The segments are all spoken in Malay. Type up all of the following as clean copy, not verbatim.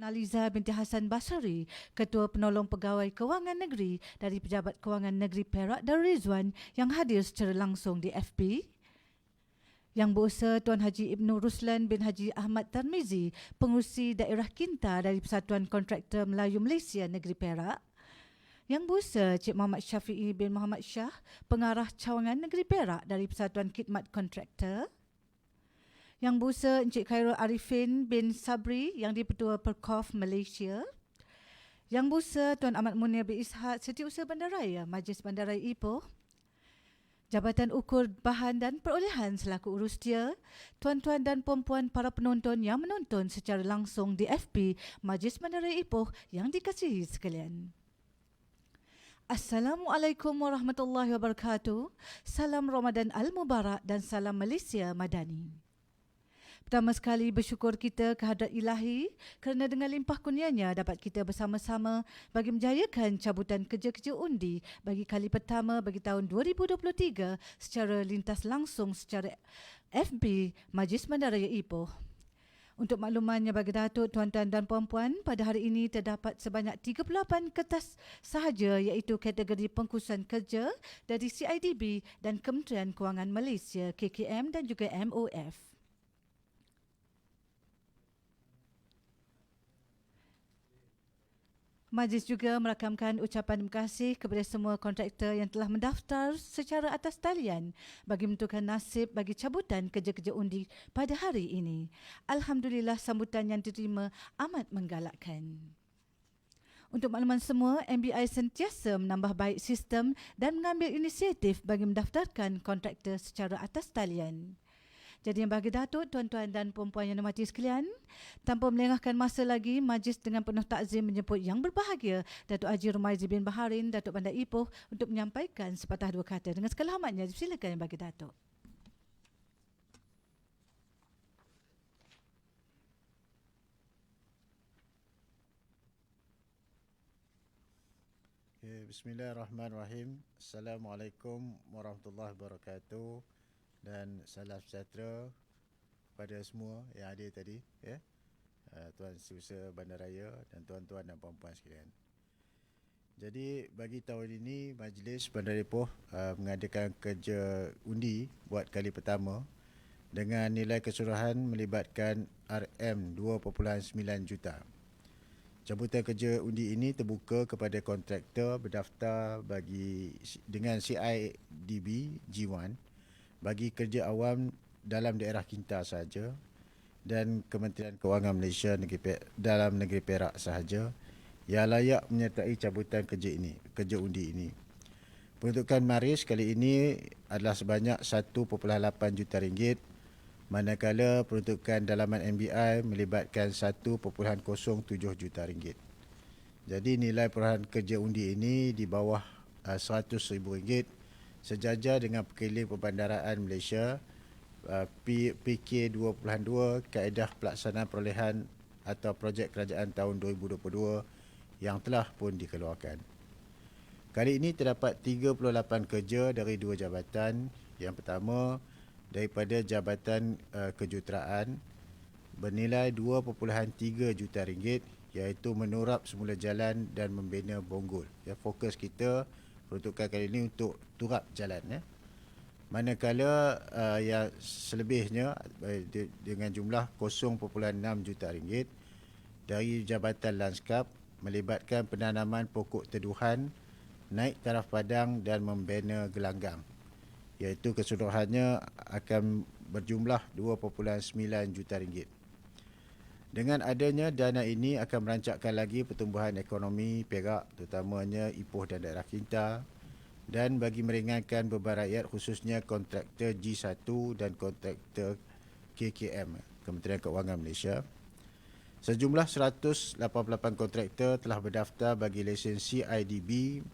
Naliza binti Hassan Basri, Ketua Penolong Pegawai Kewangan Negeri dari Pejabat Kewangan Negeri Perak Darul Rizwan yang hadir secara langsung di FB. Yang berusaha Tuan Haji Ibnu Ruslan bin Haji Ahmad Tarmizi, Pengurusi Daerah Kinta dari Persatuan Kontraktor Melayu Malaysia Negeri Perak. Yang berusaha Cik Muhammad Syafi'i bin Muhammad Shah, Pengarah Cawangan Negeri Perak dari Persatuan Khidmat Kontraktor. Yang berusaha Encik Khairul Arifin bin Sabri yang di-Ketua Perkov Malaysia. Yang berusaha Tuan Ahmad Munir bin Ishak, Setiausaha Bandaraya Majlis Bandaraya Ipoh. Jabatan Ukur Bahan dan Perolehan selaku urus dia, tuan-tuan dan puan-puan para penonton yang menonton secara langsung di FB Majlis Bandaraya Ipoh yang dikasihi sekalian. Assalamualaikum warahmatullahi wabarakatuh. Salam Ramadan Al-Mubarak dan salam Malaysia Madani. Pertama sekali bersyukur kita kehadrat Ilahi kerana dengan limpah kurnianya dapat kita bersama-sama bagi menjayakan cabutan kerja-kerja undi bagi kali pertama bagi tahun 2023 secara lintas langsung secara FB Majlis Bandaraya Ipoh. Untuk maklumannya bagi Datuk, tuan-tuan dan puan-puan, pada hari ini terdapat sebanyak 38 kertas sahaja iaitu kategori pengkhususan kerja dari CIDB dan Kementerian Kewangan Malaysia KKM dan juga MOF. Majlis juga merakamkan ucapan terima kasih kepada semua kontraktor yang telah mendaftar secara atas talian bagi menentukan nasib bagi cabutan kerja-kerja undi pada hari ini. Alhamdulillah sambutan yang diterima amat menggalakkan. Untuk makluman semua, MBI sentiasa menambah baik sistem dan mengambil inisiatif bagi mendaftarkan kontraktor secara atas talian. Jadi yang bagi Datuk, tuan-tuan dan puan-puan yang dihormati sekalian, tanpa melengahkan masa lagi, majlis dengan penuh takzim menyebut yang berbahagia Datuk Haji Rumaizi bin Baharin, Datuk Bandar Ipoh untuk menyampaikan sepatah dua kata. Dengan segala hormatnya, silakan yang bagi Datuk. Bismillahirrahmanirrahim. Assalamualaikum warahmatullahi wabarakatuh. Dan salam sejahtera pada semua yang hadir tadi, ya. Tuan Setiausaha Bandaraya dan tuan-tuan dan puan-puan sekalian. Jadi bagi tahun ini Majlis Bandaraya Ipoh mengadakan kerja undi buat kali pertama dengan nilai keseluruhan melibatkan RM2.9 juta. Cabutan kerja undi ini terbuka kepada kontraktor berdaftar dengan CIDB G1 bagi kerja awam dalam daerah Kinta sahaja dan Kementerian Kewangan Malaysia dalam negeri Perak sahaja yang layak menyertai cabutan kerja undi ini. Peruntukan maris kali ini adalah sebanyak 1.8 juta ringgit, manakala peruntukan dalaman MBI melibatkan 1.07 juta ringgit. Jadi nilai perolehan kerja undi ini di bawah RM100,000 sejajar dengan Perkeliling Perbandaraan Malaysia PK 2.2 Kaedah Pelaksanaan Perolehan atau Projek Kerajaan tahun 2022 yang telah pun dikeluarkan. Kali ini terdapat 38 kerja dari dua jabatan. Yang pertama daripada Jabatan Kejuruteraan bernilai 2.3 juta ringgit iaitu menurap semula jalan dan membina bonggol. Ya, fokus kita peruntukan kali ini untuk turap jalan, ya. Manakala yang selebihnya dengan jumlah 0.6 juta ringgit dari Jabatan Lanskap melibatkan penanaman pokok teduhan, naik taraf padang dan membina gelanggang, iaitu keseluruhannya akan berjumlah 2.9 juta ringgit. Dengan adanya dana ini akan merancakkan lagi pertumbuhan ekonomi Perak, terutamanya Ipoh dan daerah Kinta, dan bagi meringankan beban rakyat khususnya kontraktor G1 dan kontraktor KKM, Kementerian Kewangan Malaysia. Sejumlah 188 kontraktor telah berdaftar bagi lesen CIDB,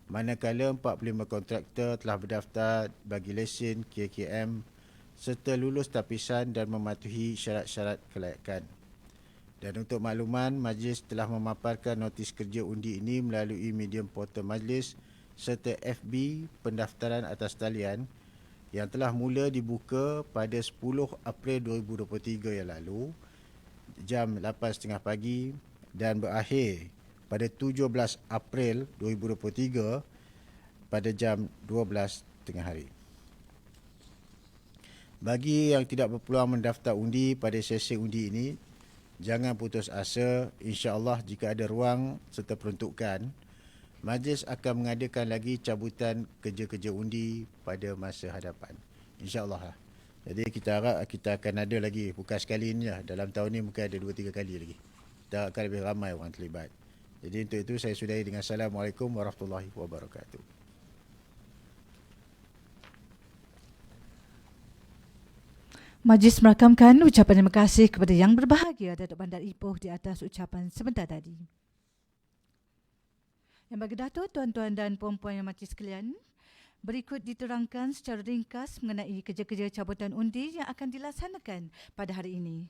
manakala 45 kontraktor telah berdaftar bagi lesen KKM serta lulus tapisan dan mematuhi syarat-syarat kelayakan. Dan untuk makluman, Majlis telah memaparkan notis kerja undi ini melalui medium portal Majlis serta FB pendaftaran atas talian yang telah mula dibuka pada 10 April 2023 yang lalu jam 8.30 pagi dan berakhir pada 17 April 2023 pada jam 12 tengah hari. Bagi yang tidak berpeluang mendaftar undi pada sesi undi ini, jangan putus asa. InsyaAllah jika ada ruang serta peruntukan, majlis akan mengadakan lagi cabutan kerja-kerja undi pada masa hadapan. InsyaAllah lah. Jadi kita harap kita akan ada lagi, bukan sekali ini lah. Dalam tahun ni mungkin ada 2-3 kali lagi. Kita akan lebih ramai orang terlibat. Jadi untuk itu saya sudahi dengan Assalamualaikum warahmatullahi wabarakatuh. Majlis merakamkan ucapan terima kasih kepada yang berbahagia Datuk Bandar Ipoh di atas ucapan sebentar tadi. Yang bagi Datuk, tuan-tuan dan puan-puan yang majlis sekalian, berikut diterangkan secara ringkas mengenai kerja-kerja cabutan undi yang akan dilaksanakan pada hari ini.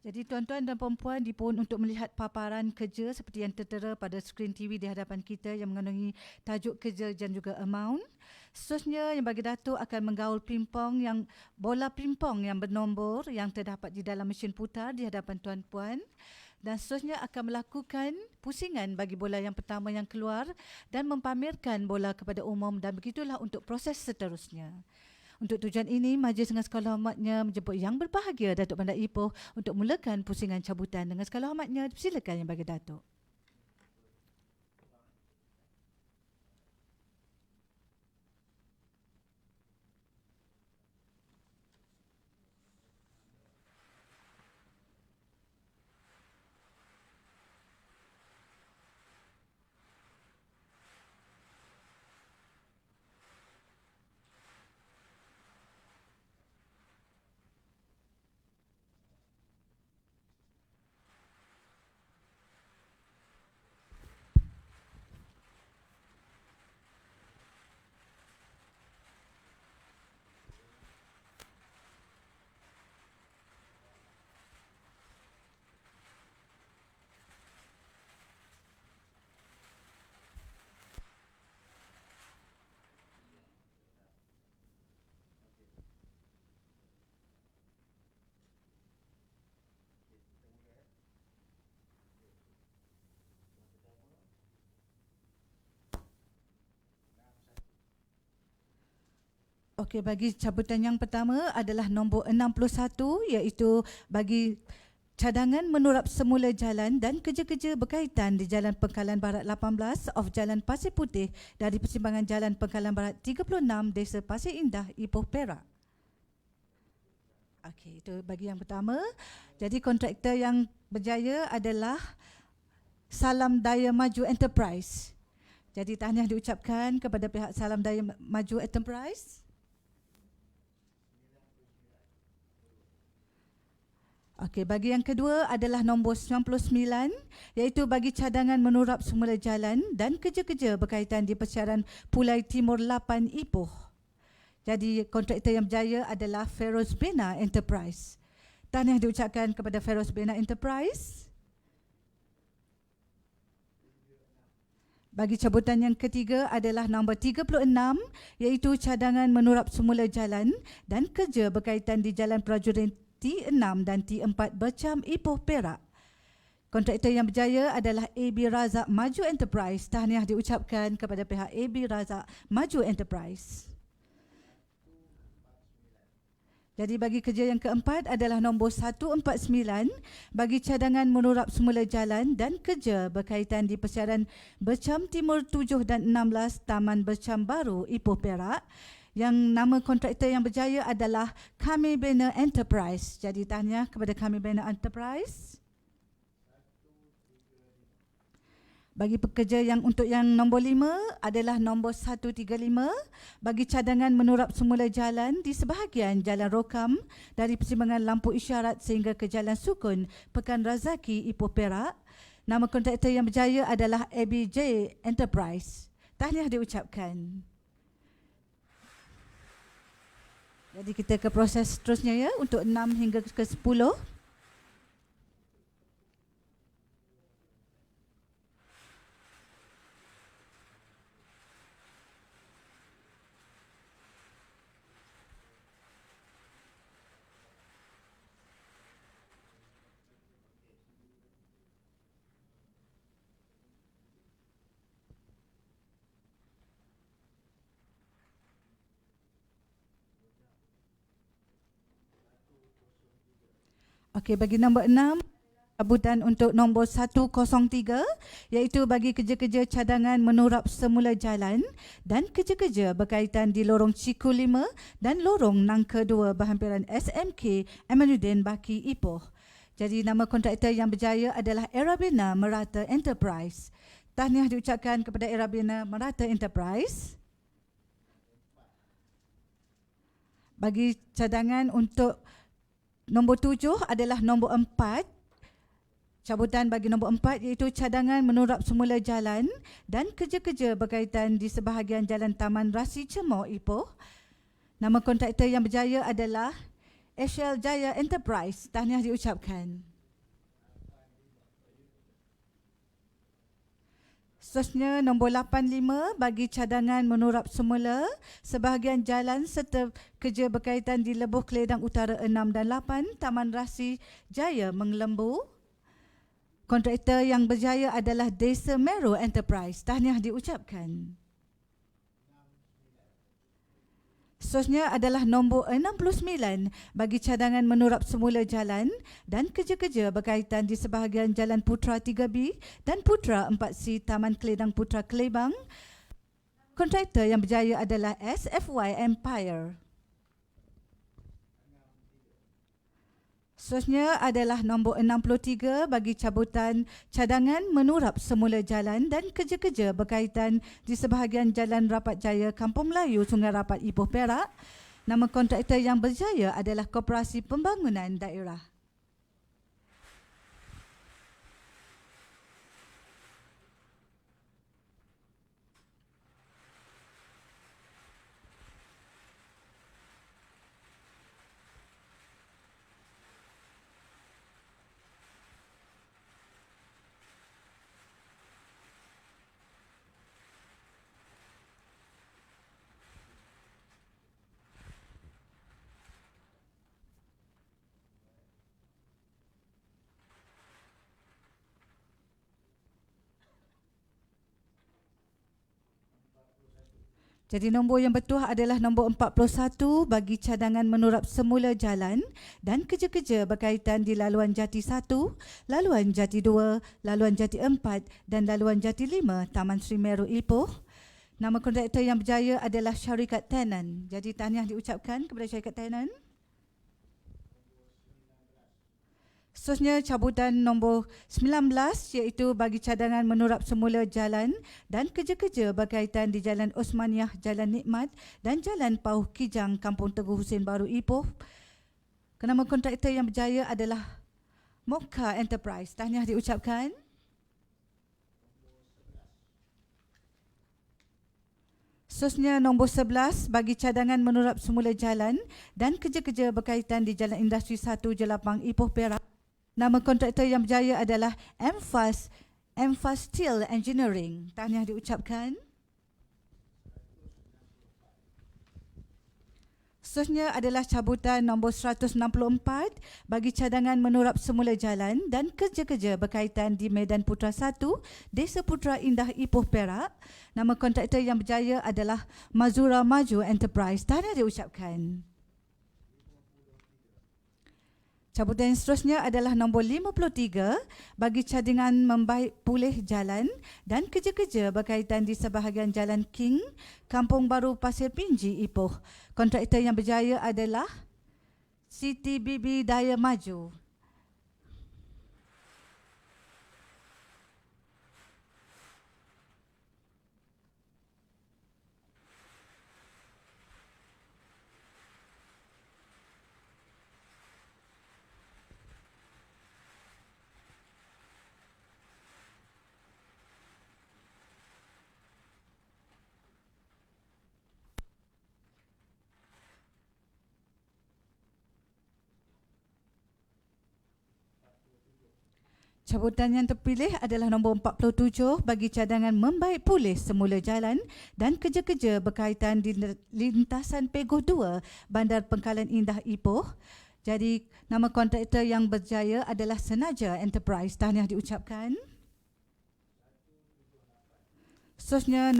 Jadi tuan-tuan dan puan-puan dipohon untuk melihat paparan kerja seperti yang tertera pada skrin TV di hadapan kita yang mengandungi tajuk kerja dan juga amount. Seterusnya yang bagi Datuk akan menggaul pimpong yang bola pimpong yang bernombor yang terdapat di dalam mesin putar di hadapan tuan-puan. Dan seterusnya akan melakukan pusingan bagi bola yang pertama yang keluar dan mempamerkan bola kepada umum, dan begitulah untuk proses seterusnya. Untuk tujuan ini, majlis dengan segala hormatnya menjemput yang berbahagia Datuk Bandar Ipoh untuk mulakan pusingan cabutan. Dengan segala hormatnya, silakan yang bagi Datuk. Okey, bagi cabutan yang pertama adalah nombor 61, iaitu bagi cadangan menurap semula jalan dan kerja-kerja berkaitan di Jalan Pengkalan Barat 18 of Jalan Pasir Putih dari persimpangan Jalan Pengkalan Barat 36 Desa Pasir Indah, Ipoh, Perak. Okey, itu bagi yang pertama. Jadi kontraktor yang berjaya adalah Salam Daya Maju Enterprise. Jadi tahniah diucapkan kepada pihak Salam Daya Maju Enterprise. Okey, bagi yang kedua adalah nombor 99, iaitu bagi cadangan menurap semula jalan dan kerja-kerja berkaitan di persiaran Pulai Timur 8 Ipoh. Jadi kontraktor yang berjaya adalah Feroz Bina Enterprise. Tahniah diucapkan kepada Feroz Bina Enterprise. Bagi cabutan yang ketiga adalah nombor 36, iaitu cadangan menurap semula jalan dan kerja berkaitan di Jalan Prajurit T6 dan T4 Bercam, Ipoh, Perak. Kontraktor yang berjaya adalah AB Razak Maju Enterprise. Tahniah diucapkan kepada pihak AB Razak Maju Enterprise. Jadi bagi kerja yang keempat adalah nombor 149, bagi cadangan menurap semula jalan dan kerja berkaitan di persiaran Bercam Timur 7 dan 16 Taman Bercam Baru, Ipoh, Perak. Yang nama kontraktor yang berjaya adalah Kami Bina Enterprise. Jadi tahniah kepada Kami Bina Enterprise. Bagi pekerja yang untuk yang nombor 5 adalah nombor 135, bagi cadangan menurap semula jalan di sebahagian Jalan Rokam dari persimpangan lampu isyarat sehingga ke Jalan Sukun, Pekan Razaki, Ipoh, Perak. Nama kontraktor yang berjaya adalah ABJ Enterprise. Tahniah diucapkan. Jadi kita ke proses seterusnya ya, untuk 6 hingga ke 10. Okey, bagi nombor 6, cabutan untuk nombor 103 iaitu bagi kerja-kerja cadangan menurap semula jalan dan kerja-kerja berkaitan di lorong Ciku 5 dan lorong Nangka 2 berhampiran SMK Amanuddin Baki Ipoh. Jadi nama kontraktor yang berjaya adalah Erabina Merata Enterprise. Tahniah diucapkan kepada Erabina Merata Enterprise. Bagi cadangan untuk nombor 7 adalah nombor 4. Cabutan bagi nombor 4 iaitu cadangan menurap semula jalan dan kerja-kerja berkaitan di sebahagian jalan Taman Rasi Cemor Ipoh. Nama kontraktor yang berjaya adalah Ashel Jaya Enterprise. Tahniah diucapkan. Seterusnya nombor 85 bagi cadangan menurap semula sebahagian jalan serta kerja berkaitan di Lebuh Keledang Utara 6 dan 8 Taman Rasi Jaya Menglembu. Kontraktor yang berjaya adalah Desa Meru Enterprise. Tahniah diucapkan. Seterusnya adalah nombor 69 bagi cadangan menurap semula jalan dan kerja-kerja berkaitan di sebahagian Jalan Putra 3B dan Putra 4C Taman Keledang Putra Kelebang. Kontraktor yang berjaya adalah SFY Empire. Seterusnya adalah nombor 63 bagi cabutan cadangan menurap semula jalan dan kerja-kerja berkaitan di sebahagian Jalan Rapat Jaya Kampung Melayu Sungai Rapat Ipoh Perak. Nama kontraktor yang berjaya adalah Koperasi Pembangunan Daerah. Jadi nombor yang betul adalah nombor 41 bagi cadangan menurap semula jalan dan kerja-kerja berkaitan di laluan Jati 1, laluan Jati 2, laluan Jati 4 dan laluan Jati 5 Taman Sri Meru Ipoh. Nama kontraktor yang berjaya adalah Syarikat Tenan. Jadi tahniah diucapkan kepada Syarikat Tenan. Seterusnya cabutan nombor 19 iaitu bagi cadangan menurap semula jalan dan kerja-kerja berkaitan di Jalan Osmaniah, Jalan Nikmat dan Jalan Pauh Kijang, Kampung Teguh Husin Baru Ipoh. Nama kontraktor yang berjaya adalah Mokka Enterprise. Tahniah diucapkan. Seterusnya nombor 11 bagi cadangan menurap semula jalan dan kerja-kerja berkaitan di Jalan Industri 1 Jelapang Ipoh Perak. Nama kontraktor yang berjaya adalah MFAS Steel Engineering. Tahniah diucapkan. Seterusnya adalah cabutan nombor 164 bagi cadangan menurap semula jalan dan kerja-kerja berkaitan di Medan Putra 1, Desa Putra Indah Ipoh Perak. Nama kontraktor yang berjaya adalah Mazura Maju Enterprise. Tahniah diucapkan. Cabutan seterusnya adalah nombor 53 bagi cadangan membaik pulih jalan dan kerja-kerja berkaitan di sebahagian Jalan King, Kampung Baru Pasir Pinji, Ipoh. Kontraktor yang berjaya adalah Siti Bibi Daya Maju. Cabutan yang terpilih adalah nombor 47 bagi cadangan membaik pulih semula jalan dan kerja-kerja berkaitan di lintasan Pegoh 2 Bandar Pengkalan Indah Ipoh. Jadi nama kontraktor yang berjaya adalah Senaja Enterprise. Tahniah diucapkan. Seterusnya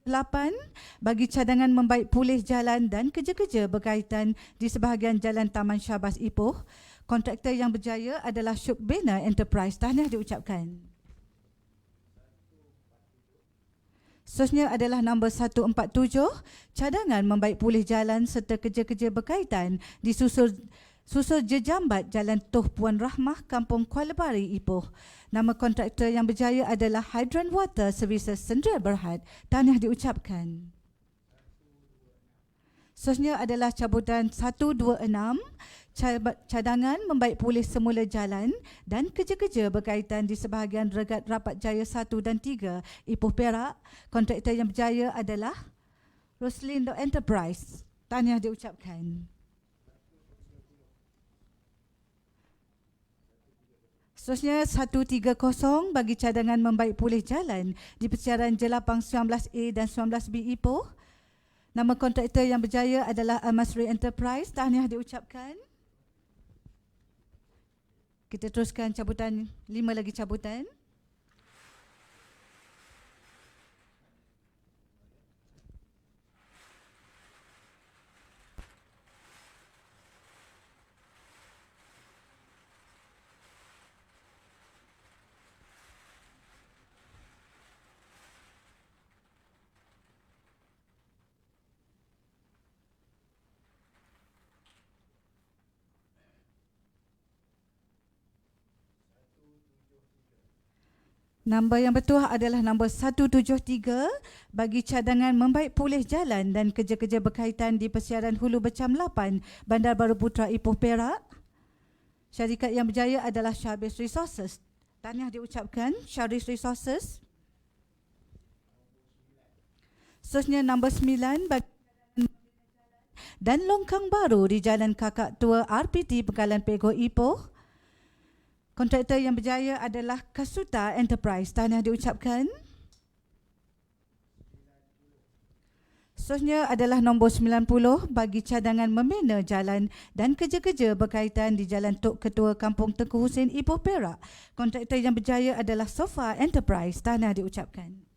8 bagi cadangan membaik pulih jalan dan kerja-kerja berkaitan di sebahagian Jalan Taman Syahbaz Ipoh. kontraktor yang berjaya adalah Syukbena Enterprise. Tahniah diucapkan. Seterusnya adalah nombor 147, cadangan membaik pulih jalan serta kerja-kerja berkaitan disusul jejambat Jalan Tuh Puan Rahmah, Kampung Kuala Bari, Ipoh. Nama kontraktor yang berjaya adalah Hydran Water Services Sendirian Berhad. Tahniah diucapkan. Seterusnya adalah cabutan 126, cadangan membaik pulih semula jalan dan kerja-kerja berkaitan di sebahagian regat Rapat Jaya 1 dan 3 Ipoh Perak. Kontraktor yang berjaya adalah Roslindo Enterprise. Tahniah diucapkan. Seterusnya 130 bagi cadangan membaik pulih jalan di persiaran Jelapang 19A dan 19B Ipoh. Nama kontraktor yang berjaya adalah Al-Masri Enterprise. Tahniah diucapkan. Kita teruskan cabutan, 5 lagi cabutan. Nombor yang betul adalah nombor 173 bagi cadangan membaik pulih jalan dan kerja-kerja berkaitan di persiaran Hulu Becam 8 Bandar Baru Putra Ipoh Perak. Syarikat yang berjaya adalah Syarbis Resources. Tahniah diucapkan Syarbis Resources. Seterusnya nombor 9 bagi dan longkang baru di Jalan Kakak Tua RPT Pekalan Pegoh Ipoh. Kontraktor yang berjaya adalah Kasuta Enterprise. Tahniah diucapkan. Seterusnya adalah nombor 90 bagi cadangan membina jalan dan kerja-kerja berkaitan di Jalan Tok Ketua Kampung Tengku Husin Ipoh Perak. Kontraktor yang berjaya adalah Sofa Enterprise. Tahniah diucapkan.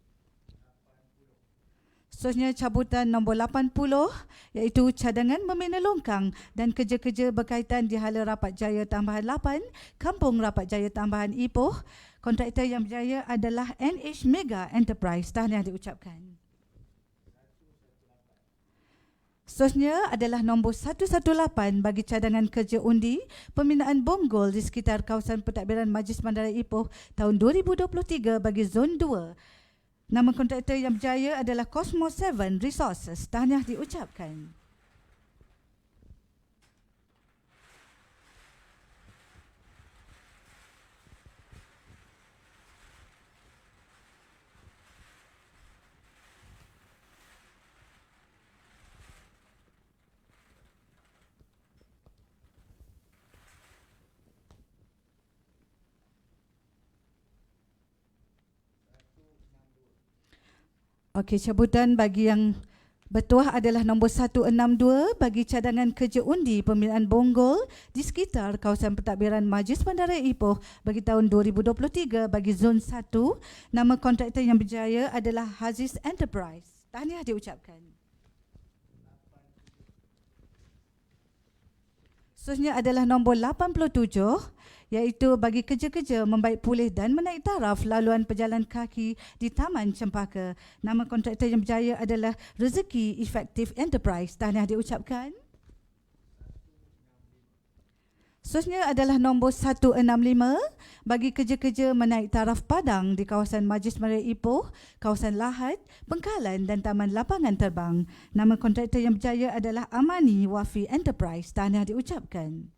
Seterusnya cabutan nombor 80 iaitu cadangan membina longkang dan kerja-kerja berkaitan di Hala Rapat Jaya Tambahan 8 Kampung Rapat Jaya Tambahan Ipoh. Kontraktor yang berjaya adalah NH Mega Enterprise. Tahniah diucapkan. Seterusnya adalah nombor 118 bagi cadangan kerja undi pembinaan bonggol di sekitar kawasan pentadbiran Majlis Bandaraya Ipoh tahun 2023 bagi Zon 2. Nama kontraktor yang berjaya adalah Cosmo 7 Resources. Tahniah diucapkan. Okey, cabutan bagi yang bertuah adalah nombor 162 bagi cadangan kerja undi pembinaan bonggol di sekitar kawasan pentadbiran Majlis Bandaraya Ipoh bagi tahun 2023 bagi Zon 1. Nama kontraktor yang berjaya adalah Haziz Enterprise. Tahniah diucapkan. Seterusnya adalah nombor 87 iaitu bagi kerja-kerja membaik pulih dan menaik taraf laluan pejalan kaki di Taman Cempaka. Nama kontraktor yang berjaya adalah Rezeki Effective Enterprise. Tahniah diucapkan. Seterusnya adalah nombor 165 bagi kerja-kerja menaik taraf padang di kawasan Majlis Bandaraya Ipoh, kawasan Lahad, Bengkalan dan Taman Lapangan Terbang. Nama kontraktor yang berjaya adalah Amani Wafi Enterprise. Tahniah diucapkan.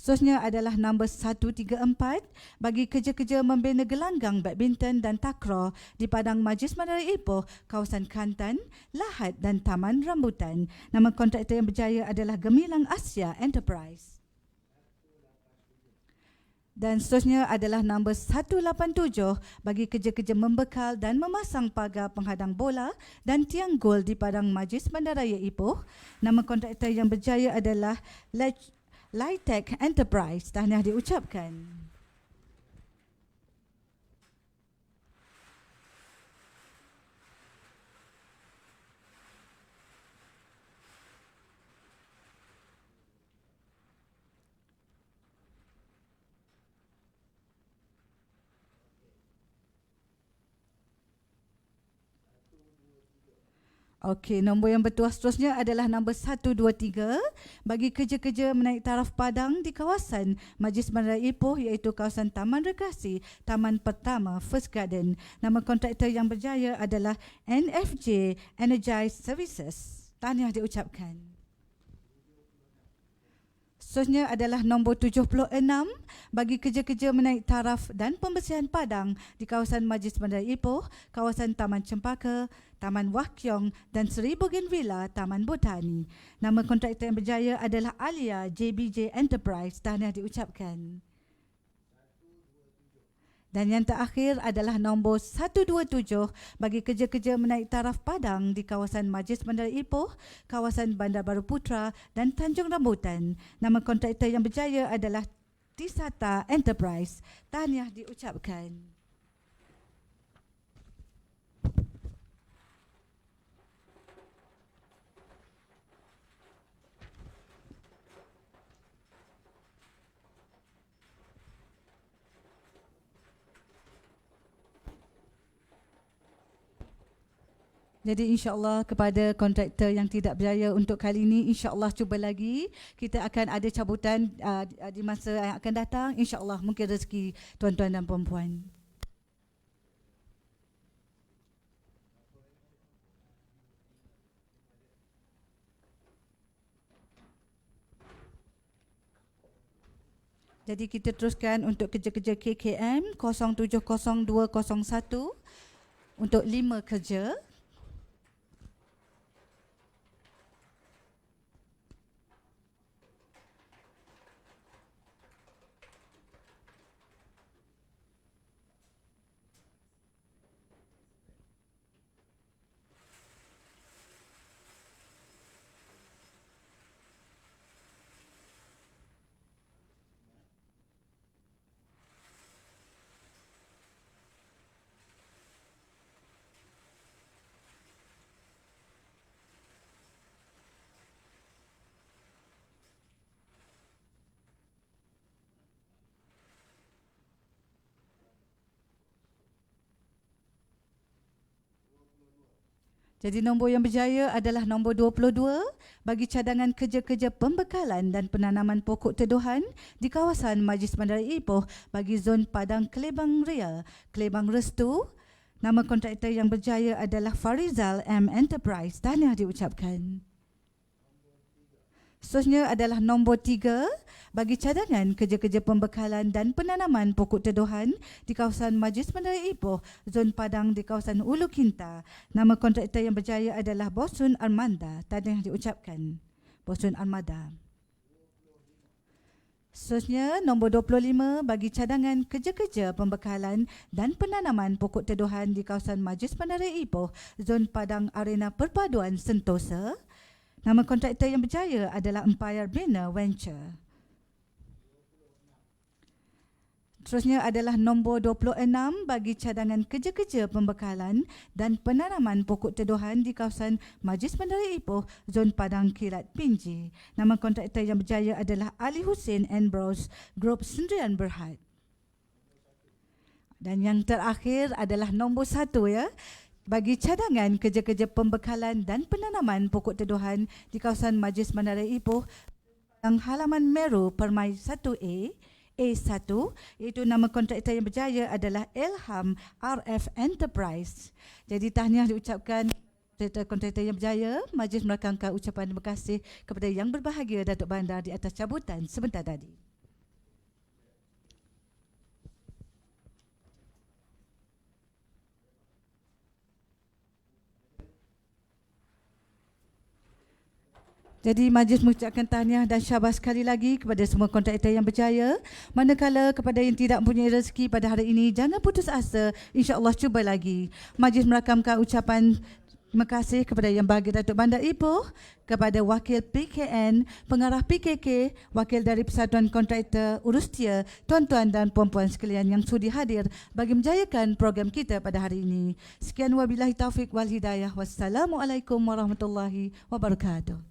Seterusnya adalah nombor 134 bagi kerja-kerja membina gelanggang badminton dan takraw di Padang Majlis Bandaraya Ipoh, kawasan Kantan, Lahad dan Taman Rambutan. Nama kontraktor yang berjaya adalah Gemilang Asia Enterprise. Dan seterusnya adalah nombor 187 bagi kerja-kerja membekal dan memasang pagar penghadang bola dan tiang gol di Padang Majlis Bandaraya Ipoh. Nama kontraktor yang berjaya adalah Litech Enterprise. Tahniah diucapkan. Okey, nombor yang bertuah seterusnya adalah nombor 123 bagi kerja-kerja menaik taraf padang di kawasan Majlis Bandar Ipoh iaitu kawasan Taman Rekreasi Taman Pertama First Garden. Nama kontraktor yang berjaya adalah NFJ Energized Services. Tahniah diucapkan. Seterusnya adalah nombor 76 bagi kerja-kerja menaik taraf dan pembersihan padang di kawasan Majlis Bandar Ipoh, kawasan Taman Cempaka, Taman Wah Keong dan Seri Bougainvillea Taman Botani. Nama kontraktor yang berjaya adalah Alia JBJ Enterprise. Tahniah diucapkan. Dan yang terakhir adalah nombor 127 bagi kerja-kerja menaik taraf padang di kawasan Majlis Bandar Ipoh, kawasan Bandar Baru Putra dan Tanjung Rambutan. Nama kontraktor yang berjaya adalah Tisata Enterprise. Tahniah diucapkan. Jadi insya-Allah kepada kontraktor yang tidak berjaya untuk kali ini, insya-Allah cuba lagi. Kita akan ada cabutan di masa yang akan datang. Insya-Allah mungkin rezeki tuan-tuan dan puan-puan. Jadi kita teruskan untuk kerja-kerja KKM 070201 untuk 5 kerja. Jadi nombor yang berjaya adalah nombor 22 bagi cadangan kerja-kerja pembekalan dan penanaman pokok teduhan di kawasan Majlis Bandar Ipoh bagi zon Padang Kelebang Ria, Kelebang Restu. Nama kontraktor yang berjaya adalah Farizal M Enterprise. Tahniah diucapkan. Seterusnya adalah nombor 3 bagi cadangan kerja-kerja pembekalan dan penanaman pokok teduhan di kawasan Majlis Bandar Ipoh, zon Padang di kawasan Ulu Kinta. Nama kontraktor yang berjaya adalah Bosun Armanda. Tahniah diucapkan. Bosun Armada. Seterusnya, nombor 25 bagi cadangan kerja-kerja pembekalan dan penanaman pokok teduhan di kawasan Majlis Bandar Ipoh, zon Padang Arena Perpaduan Sentosa. Nama kontraktor yang berjaya adalah Empire Banner Venture. Seterusnya adalah nombor 26 bagi cadangan kerja-kerja pembekalan dan penanaman pokok teduhan di kawasan Majlis Bandar Ipoh, zon Padang Kilat Pinji. Nama kontraktor yang berjaya adalah Ali Hussein and Bros Group Sendirian Berhad. Dan yang terakhir adalah nombor 1 ya. Bagi cadangan kerja-kerja pembekalan dan penanaman pokok teduhan di kawasan Majlis Bandar Ipoh, yang halaman Meru Permai 1A, A1, iaitu nama kontraktor yang berjaya adalah Ilham RF Enterprise. Jadi tahniah diucapkan kontraktor yang berjaya. Majlis merakamkan ucapan terima kasih kepada yang berbahagia Datuk Bandar di atas cabutan sebentar tadi. Jadi majlis mengucapkan tahniah dan syabas sekali lagi kepada semua kontraktor yang berjaya. Manakala kepada yang tidak mempunyai rezeki pada hari ini, jangan putus asa, insya-Allah cuba lagi. Majlis merakamkan ucapan terima kasih kepada Yang Berbahagia Datuk Bandar Ipoh, kepada Wakil PKN, Pengarah PKK, Wakil dari Persatuan Kontraktor Urustia, tuan-tuan dan puan-puan sekalian yang sudi hadir bagi menjayakan program kita pada hari ini. Sekian wabillahi taufik wal hidayah. Wassalamualaikum warahmatullahi wabarakatuh.